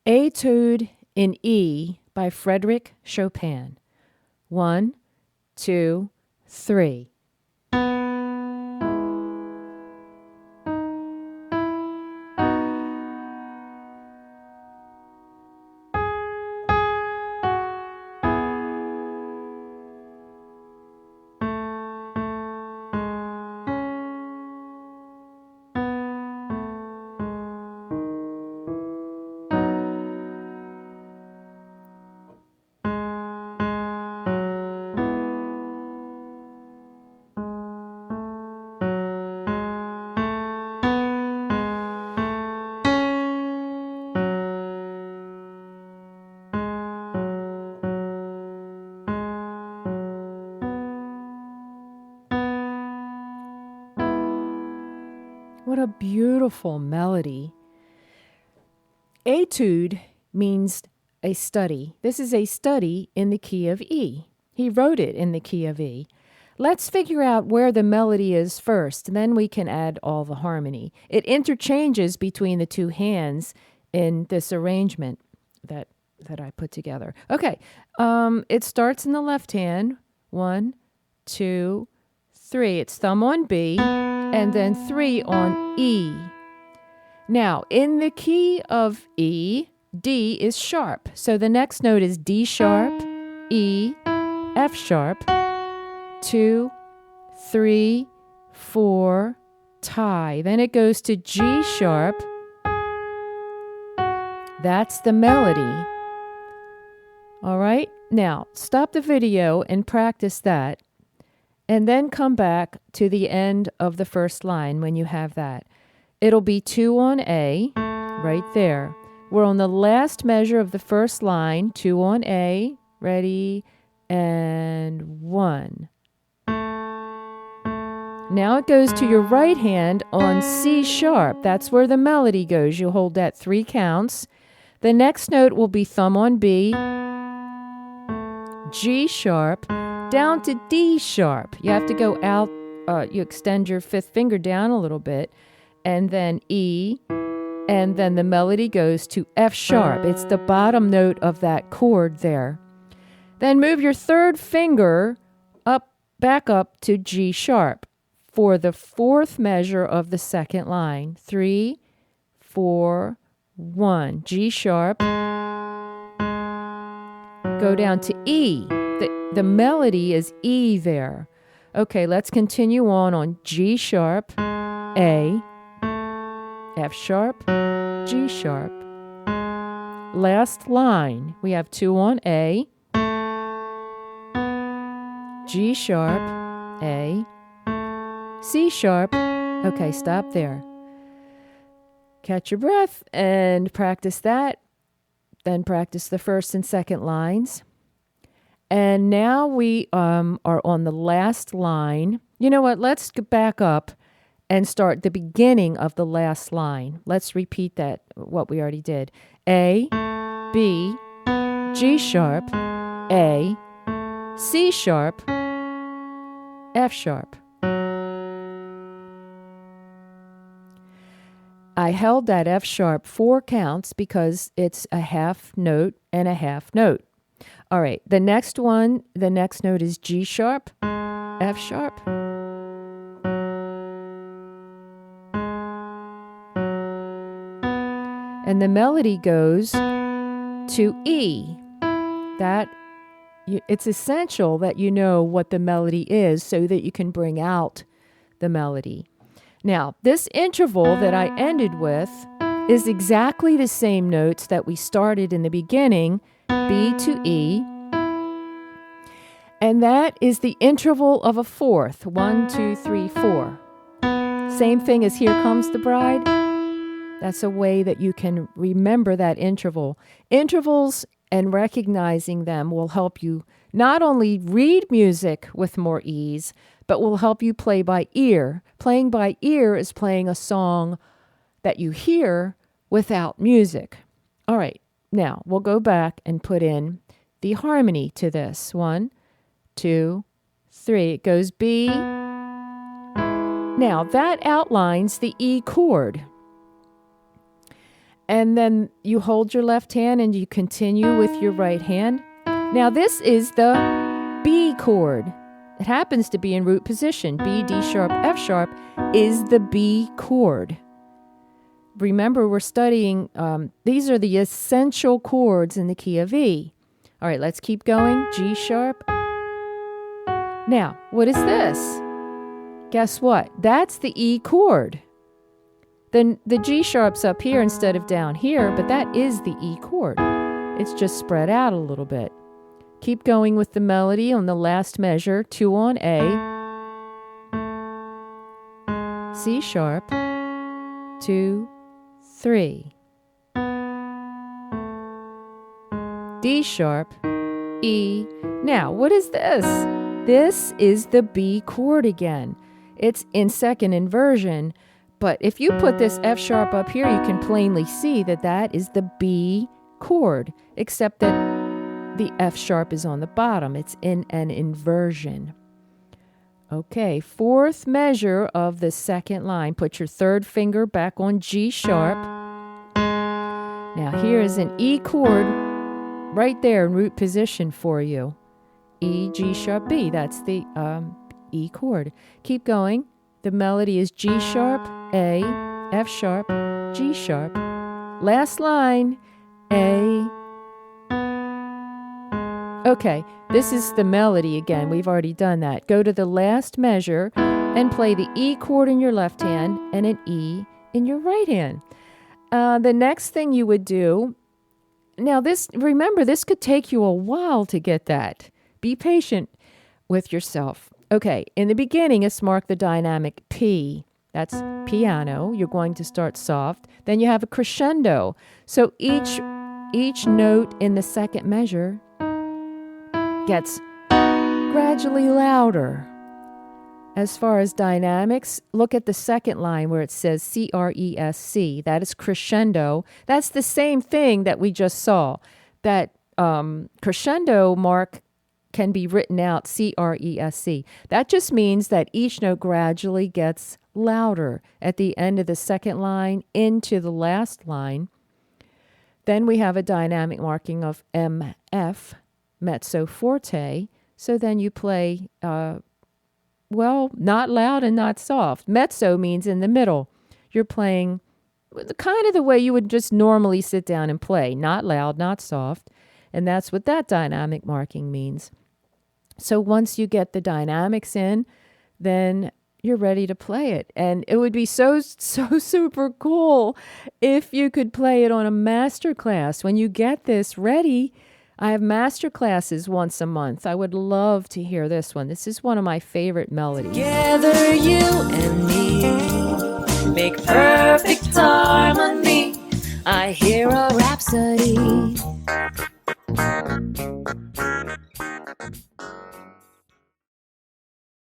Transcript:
Etude in E by Frédéric Chopin. 1, 2, 3. What a beautiful melody. Etude means a study. This is a study in the key of E. He wrote it in the key of E. Let's figure out where the melody is first, and then we can add all the harmony. It interchanges between the two hands in this arrangement that I put together. Okay, it starts in the left hand. 1, 2, 3. It's thumb on B, and then 3 on E. Now, in the key of E, D is sharp. So the next note is D sharp, E, F sharp, 2, 3, 4, tie. Then it goes to G sharp. That's the melody. All right? Now, stop the video and practice that. And then come back to the end of the first line when you have that. It'll be 2 on A, right there. We're on the last measure of the first line, 2 on A, ready, and 1. Now it goes to your right hand on C sharp. That's where the melody goes. You hold that 3 counts. The next note will be thumb on B, G sharp, down to D sharp. You have to go out, you extend your 5th finger down a little bit, and then E, and then the melody goes to F sharp. It's the bottom note of that chord there. Then move your 3rd finger back up to G sharp for the 4th measure of the 2nd line. 3, 4, 1. G sharp. Go down to E. The melody is E there. Okay, let's continue on G sharp, A, F sharp, G sharp. Last line, we have 2 on A, G sharp, A, C sharp. Okay, stop there. Catch your breath and practice that. Then practice the 1st and 2nd lines. And now we are on the last line. You know what? Let's get back up and start the beginning of the last line. Let's repeat that, what we already did. A, B, G sharp, A, C sharp, F sharp. I held that F sharp 4 counts because it's a half note and a half note. All right, the next note is G sharp, F sharp. And the melody goes to E. It's essential that you know what the melody is so that you can bring out the melody. Now, this interval that I ended with is exactly the same notes that we started in the beginning, B to E. And that is the interval of a 4th, 1, 2, 3, 4. Same thing as Here Comes the Bride. That's a way that you can remember that interval. Intervals and recognizing them will help you not only read music with more ease, but will help you play by ear. Playing by ear is playing a song that you hear without music. All right, now we'll go back and put in the harmony to this. 1, 2, 3. It goes B. Now that outlines the E chord. And then you hold your left hand and you continue with your right hand. Now this is the B chord. It happens to be in root position. B, D sharp, F sharp is the B chord. Remember, we're studying, these are the essential chords in the key of E. All right, let's keep going. G sharp. Now, what is this? Guess what? That's the E chord. Then the G sharp's up here instead of down here, but that is the E chord. It's just spread out a little bit. Keep going with the melody on the last measure. 2 on A. C sharp. 2, 3. D sharp. E. Now, what is this? This is the B chord again. It's in second inversion, but if you put this F sharp up here, you can plainly see that that is the B chord, except that the F sharp is on the bottom. It's in an inversion. Okay, fourth measure of the second line. Put your third finger back on G sharp. Now here is an E chord right there in root position for you. E, G sharp, B. That's the E chord. Keep going. The melody is G sharp, A, F sharp, G sharp. Last line, A. Okay, this is the melody again. We've already done that. Go to the last measure and play the E chord in your left hand and an E in your right hand. The next thing you would do, now remember, this could take you a while to get that. Be patient with yourself. Okay, in the beginning, it's marked the dynamic P. That's piano. You're going to start soft. Then you have a crescendo. So each note in the second measure gets gradually louder. As far as dynamics, look at the second line where it says C-R-E-S-C. That is crescendo. That's the same thing that we just saw. That crescendo mark can be written out C-R-E-S-C. That just means that each note gradually gets louder at the end of the second line into the last line. Then we have a dynamic marking of M-F, mezzo forte. So then you play, not loud and not soft. Mezzo means in the middle. You're playing kind of the way you would just normally sit down and play. Not loud, not soft. And that's what that dynamic marking means. So once you get the dynamics in, then you're ready to play it. And it would be so super cool if you could play it on a master class. When you get this ready, I have master classes once a month. I would love to hear this one. This is one of my favorite melodies. Together you and me make perfect harmony. I hear a rhapsody